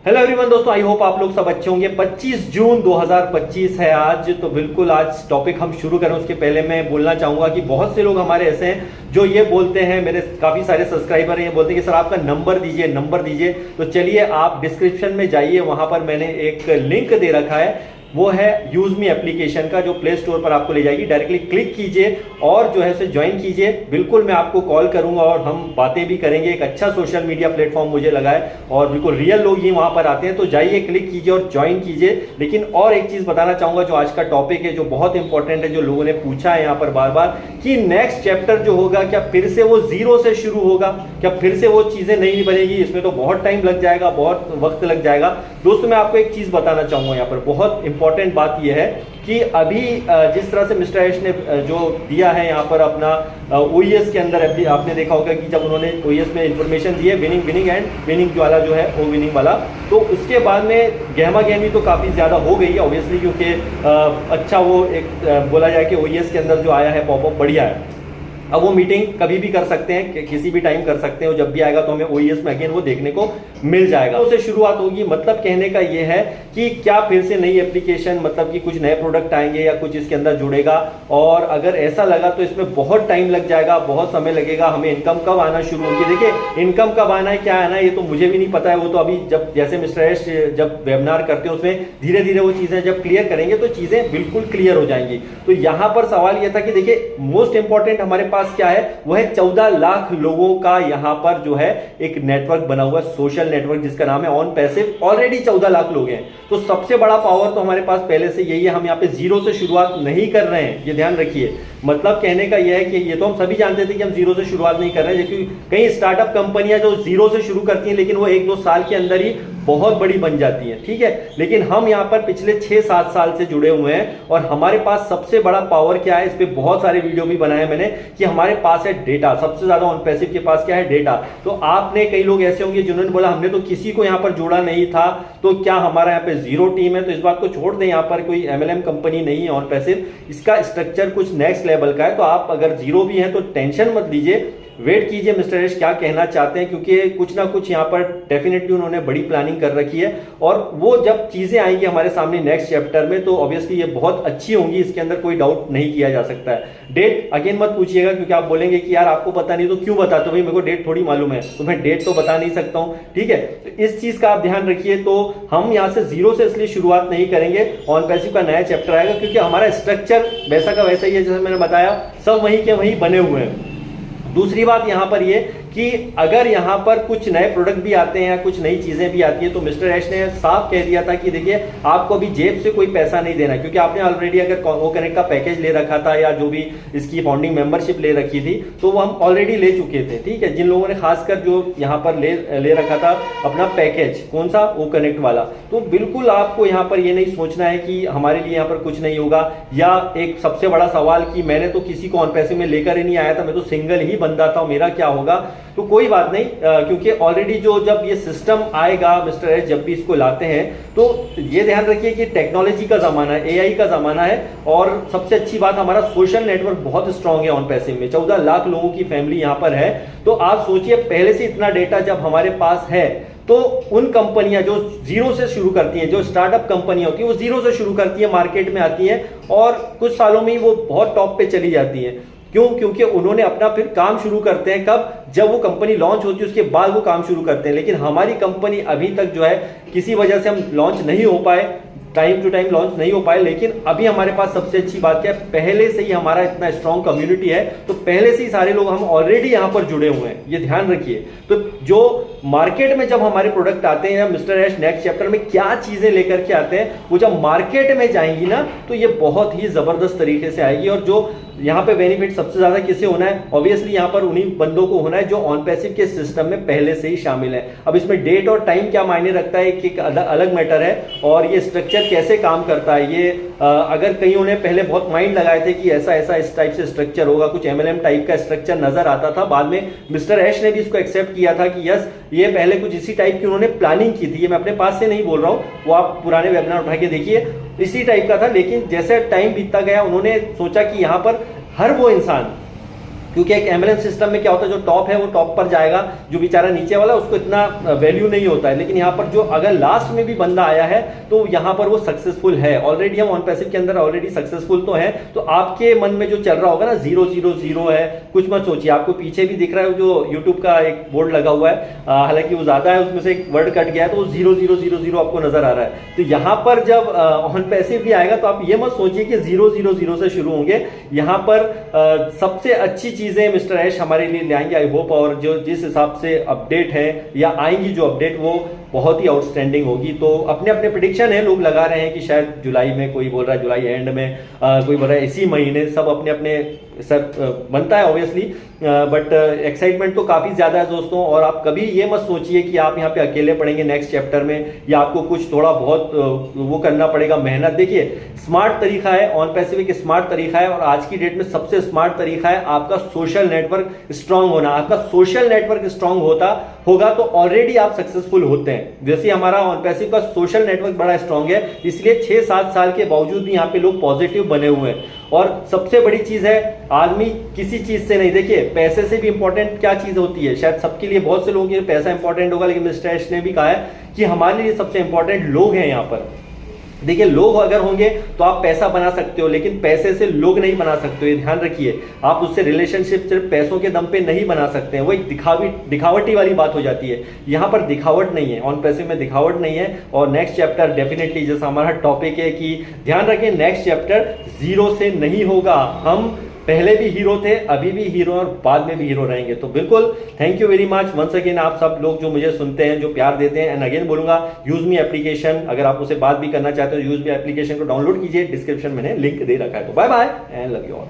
Hello everyone दोस्तों, I hope आप लोग सब अच्छे होंगे। 25 जून 2025 है आज। तो बिल्कुल आज टॉपिक हम शुरू करें उसके पहले मैं बोलना चाहूंगा कि बहुत से लोग हमारे ऐसे हैं जो ये बोलते हैं, मेरे काफी सारे सब्सक्राइबर हैं, ये बोलते हैं कि सर आपका नंबर दीजिए नंबर दीजिए। तो चलिए आप डिस्क्रिप्शन में जाइए, वहां पर मैंने एक लिंक दे रखा है, वो है यूजमी एप्लीकेशन का, जो प्ले स्टोर पर आपको ले जाएगी। डायरेक्टली क्लिक कीजिए और जो है उसे ज्वाइन कीजिए। बिल्कुल मैं आपको कॉल करूंगा और हम बातें भी करेंगे। एक अच्छा सोशल मीडिया प्लेटफॉर्म मुझे लगा है और बिल्कुल रियल लोग ही वहां पर आते हैं। तो जाइए, क्लिक कीजिए और ज्वाइन कीजिए। लेकिन और एक चीज बताना चाहूंगा जो आज का टॉपिक है, जो बहुत इंपॉर्टेंट है, जो लोगों ने पूछा है यहाँ पर बार बार कि नेक्स्ट चैप्टर जो होगा क्या फिर से वो जीरो से शुरू होगा, क्या फिर से वो चीजें नहीं बनेगी? इसमें तो बहुत टाइम लग जाएगा, बहुत वक्त लग जाएगा। दोस्तों मैं आपको एक चीज बताना चाहूंगा यहाँ पर, बहुत इंपॉर्टेंट बात यह है कि अभी जिस तरह से मिस्टर एश ने जो दिया है यहाँ पर अपना ओईएस के अंदर, अभी आपने देखा होगा कि जब उन्होंने ओईएस में इंफॉर्मेशन दी है विनिंग एंड विनिंग वाला जो है वो विनिंग वाला, तो उसके बाद में गहमा गहमी तो काफी ज्यादा हो गई है ऑब्वियसली, क्योंकि अच्छा वो एक बोला जाए कि ओईएस के अंदर जो आया है पॉपअप बढ़िया है। अब वो मीटिंग कभी भी कर सकते हैं, किसी भी टाइम कर सकते हैं, जब भी आएगा तो हमें ओईएस में अगेन वो देखने को मिल जाएगा। उससे शुरुआत होगी। मतलब कहने का ये है कि क्या फिर से नई एप्लीकेशन, मतलब कि कुछ नए प्रोडक्ट आएंगे या कुछ इसके अंदर जुड़ेगा, और अगर ऐसा लगा तो इसमें बहुत टाइम लग जाएगा, बहुत समय लगेगा। हमें इनकम कब आना शुरू होगी? देखिए इनकम कब आना है, क्या आना है, ये तो मुझे भी नहीं पता है। वो तो अभी जब जैसे मिस्टर एश जब वेबिनार करते हैं उसमें धीरे धीरे वो चीजें जब क्लियर करेंगे तो चीजें बिल्कुल क्लियर हो जाएंगी। तो यहां पर सवाल यह था कि देखिए मोस्ट इंपॉर्टेंट हमारे पास क्या है, वो है 14 लाख लोगों का यहां पर जो है एक नेटवर्क बना हुआ है, सोशल नेटवर्क जिसका नाम है ऑन पैसिव। ऑलरेडी 14 लाख लोग हैं। तो सबसे बड़ा पावर तो हमारे पास पहले से यही है। हम यहां पे जीरो से शुरुआत नहीं कर रहे हैं, ये ध्यान रखिए। मतलब कहने का यह है कि ये तो हम सभी जानते थे कि हम जीरो से शुरुआत नहीं कर रहे हैं, क्योंकि कई स्टार्टअप कंपनियां जो जीरो से शुरू करती हैं लेकिन वो 1-2 साल के अंदर ही बहुत बड़ी बन जाती है, ठीक है। लेकिन हम यहां पर पिछले 6-7 साल से जुड़े हुए हैं और हमारे पास सबसे बड़ा पावर क्या है, इस पे बहुत सारे वीडियो भी बनाए मैंने, कि हमारे पास है डेटा। सबसे ज्यादा ऑन पैसिव के पास क्या है? डेटा। तो आपने कई लोग ऐसे होंगे जिन्होंने बोला हमने तो किसी को यहां पर जोड़ा नहीं था, तो क्या हमारा यहाँ पे जीरो टीम है? तो इस बात को छोड़ दें, यहाँ पर कोई एमएलएम कंपनी नहीं है ऑन पैसिव। इसका स्ट्रक्चर कुछ नेक्स्ट लेवल का है। तो आप अगर जीरो भी हैं तो टेंशन मत लीजिए, वेट कीजिए मिस्टर एश क्या कहना चाहते हैं, क्योंकि कुछ ना कुछ यहाँ पर डेफिनेटली उन्होंने बड़ी प्लानिंग कर रखी है। और वो जब चीजें आएंगी हमारे सामने नेक्स्ट चैप्टर में तो ऑब्वियसली ये बहुत अच्छी होंगी, इसके अंदर कोई डाउट नहीं किया जा सकता है। डेट अगेन मत पूछिएगा, क्योंकि आप बोलेंगे कि यार आपको पता नहीं तो क्यों बता, तो भाई मेरे को डेट थोड़ी मालूम है, तो मैं डेट तो बता नहीं सकता हूं, ठीक है। तो इस चीज का आप ध्यान रखिए। तो हम यहाँ से जीरो से इसलिए शुरुआत नहीं करेंगे, ऑन पैसिव का नया चैप्टर आएगा, क्योंकि हमारा स्ट्रक्चर वैसा का वैसा ही है जैसे मैंने बताया, सब वहीं के वहीं बने हुए हैं। दूसरी बात यहां पर ये कि अगर यहां पर कुछ नए प्रोडक्ट भी आते हैं या कुछ नई चीजें भी आती है, तो मिस्टर एश ने साफ कह दिया था कि देखिए आपको अभी जेब से कोई पैसा नहीं देना, क्योंकि आपने ऑलरेडी अगर वो कनेक्ट का पैकेज ले रखा था या जो भी इसकी फाउंडिंग मेंबरशिप ले रखी थी, तो वो हम ऑलरेडी ले चुके थे, ठीक है। जिन लोगों ने खासकर जो यहाँ पर ले रखा था अपना पैकेज, कौन सा? वो कनेक्ट वाला। तो बिल्कुल आपको यहाँ पर ये नहीं सोचना है कि हमारे लिए यहाँ पर कुछ नहीं होगा, या एक सबसे बड़ा सवाल कि मैंने तो किसी को ऑन पैसिव में लेकर ही नहीं आया था, मैं तो सिंगल ही बंदा था, मेरा क्या होगा? तो कोई बात नहीं, क्योंकि ऑलरेडी जो जब ये सिस्टम आएगा मिस्टर एश जब भी इसको लाते हैं, तो ये ध्यान रखिए कि टेक्नोलॉजी का जमाना है, एआई का जमाना है। और सबसे अच्छी बात, हमारा सोशल नेटवर्क बहुत स्ट्रांग है ऑन पैसिव में, 14 लाख लोगों की फैमिली यहां पर है। तो आप सोचिए पहले से इतना डेटा जब हमारे पास है, तो उन कंपनियां जो जीरो से शुरू करती हैं, जो स्टार्टअप कंपनियां होती हैं, वो जीरो से शुरू करती है, मार्केट में आती हैं और कुछ सालों में ही वो बहुत टॉप पे चली जाती है। क्यों? क्योंकि उन्होंने अपना फिर काम शुरू करते हैं कब? जब वो कंपनी लॉन्च होती है उसके बाद वो काम शुरू करते हैं। लेकिन हमारी कंपनी अभी तक जो है किसी वजह से हम लॉन्च नहीं हो पाए, टाइम टू टाइम लॉन्च नहीं हो पाए। लेकिन अभी हमारे पास सबसे अच्छी बात क्या है, पहले से ही हमारा इतना स्ट्रॉन्ग कम्युनिटी है, तो पहले से ही सारे लोग हम ऑलरेडी यहां पर जुड़े हुए हैं, ये ध्यान रखिए। तो जो मार्केट में जब हमारे प्रोडक्ट आते हैं, मिस्टर एश नेक्स्ट चैप्टर में क्या चीजें लेकर के आते हैं, वो जब मार्केट में जाएंगी ना, तो ये बहुत ही जबरदस्त तरीके से आएगी। और जो यहाँ पे बेनिफिट सबसे ज्यादा किसे होना है? ऑब्वियसली यहाँ पर उन्हीं बंदों को होना है जो ऑन पैसिव के सिस्टम में पहले से ही शामिल है। अब इसमें डेट और टाइम क्या मायने रखता है एक अलग मैटर है, और ये स्ट्रक्चर कैसे काम करता है ये अगर कईयों ने पहले बहुत माइंड लगाए थे कि ऐसा ऐसा इस टाइप से स्ट्रक्चर होगा, कुछ एमएलएम टाइप का स्ट्रक्चर नजर आता था, बाद में मिस्टर एश ने भी इसको एक्सेप्ट किया था कि यस ये पहले कुछ इसी टाइप की उन्होंने प्लानिंग की थी। ये मैं अपने पास से नहीं बोल रहा हूं, वो आप पुराने वेबिनार उठा के देखिए, इसी टाइप का था। लेकिन जैसे टाइम बीतता गया उन्होंने सोचा कि यहां पर हर वो इंसान क्योंकि एक एमएलएम सिस्टम में क्या होता है, जो टॉप है वो टॉप पर जाएगा, जो बेचारा नीचे वाला उसको इतना वैल्यू नहीं होता है। लेकिन यहाँ पर जो अगर लास्ट में भी बंदा आया है तो यहाँ पर वो सक्सेसफुल है। ऑलरेडी हम ऑन पैसिव के अंदर ऑलरेडी सक्सेसफुल तो है, तो आपके मन में जो चल रहा होगा ना 000 है, कुछ मत सोचिए। आपको पीछे भी दिख रहा है जो यूट्यूब का एक बोर्ड लगा हुआ है, हालांकि वो ज्यादा है, उसमें से एक वर्ड कट गया है, तो वो 000 आपको नजर आ रहा है। तो यहाँ पर जब ऑन पैसिव भी आएगा तो आप ये मत सोचिए कि 000 से शुरू होंगे। यहाँ पर सबसे अच्छी चीजें मिस्टर ऐश हमारे लिए ले आएंगे आई होप, और जो जिस हिसाब से अपडेट है या आएंगी जो अपडेट वो बहुत ही आउटस्टैंडिंग होगी। तो अपने अपने प्रिडिक्शन है, लोग लगा रहे हैं कि शायद जुलाई में, कोई बोल रहा है जुलाई एंड में, कोई बोल रहा है इसी महीने, सब अपने अपने सर बनता है ऑब्वियसली, बट एक्साइटमेंट तो काफी ज्यादा है दोस्तों। और आप कभी ये मत सोचिए कि आप यहाँ पे अकेले पढ़ेंगे नेक्स्ट चैप्टर में, या आपको कुछ थोड़ा बहुत वो करना पड़ेगा मेहनत। देखिए स्मार्ट तरीका है, ऑन पैसिव एक स्मार्ट तरीका है, और आज की डेट में सबसे स्मार्ट तरीका है आपका सोशल नेटवर्क स्ट्रांग होना। आपका सोशल नेटवर्क स्ट्रांग होगा तो ऑलरेडी आप सक्सेसफुल होते हैं। जैसे हमारा ऑन पैसिव का सोशल नेटवर्क बड़ा स्ट्रांग है, इसलिए 6-7 साल के बावजूद भी यहाँ पे लोग पॉजिटिव बने हुए हैं। और सबसे बड़ी चीज है, आदमी किसी चीज से नहीं, देखिए पैसे से भी इंपॉर्टेंट क्या चीज होती है, शायद सबके लिए, बहुत से लोगों के लिए पैसा इंपॉर्टेंट होगा, लेकिन मिस्टर ऐश ने भी कहा है कि हमारे लिए सबसे इंपॉर्टेंट लोग हैं यहाँ पर। देखिए लोग अगर होंगे तो आप पैसा बना सकते हो, लेकिन पैसे से लोग नहीं बना सकते हो, ये ध्यान रखिए। आप उससे रिलेशनशिप सिर्फ पैसों के दम पे नहीं बना सकते हैं, वो एक दिखावटी वाली बात हो जाती है। यहाँ पर दिखावट नहीं है, ऑन पैसिव में दिखावट नहीं है। और नेक्स्ट चैप्टर डेफिनेटली, जैसा हमारा टॉपिक है कि ध्यान रखें, नेक्स्ट चैप्टर 0 से नहीं होगा। हम पहले भी हीरो थे, अभी भी हीरो और बाद में भी हीरो रहेंगे। तो बिल्कुल thank you very much once again, आप सब लोग जो मुझे सुनते हैं, जो प्यार देते हैं। एंड अगेन बोलूंगा, यूज मी एप्लीकेशन, अगर आप उसे बात भी करना चाहते हो यूज मी एप्लीकेशन को डाउनलोड कीजिए, डिस्क्रिप्शन में लिंक दे रखा है। तो bye bye and love you all.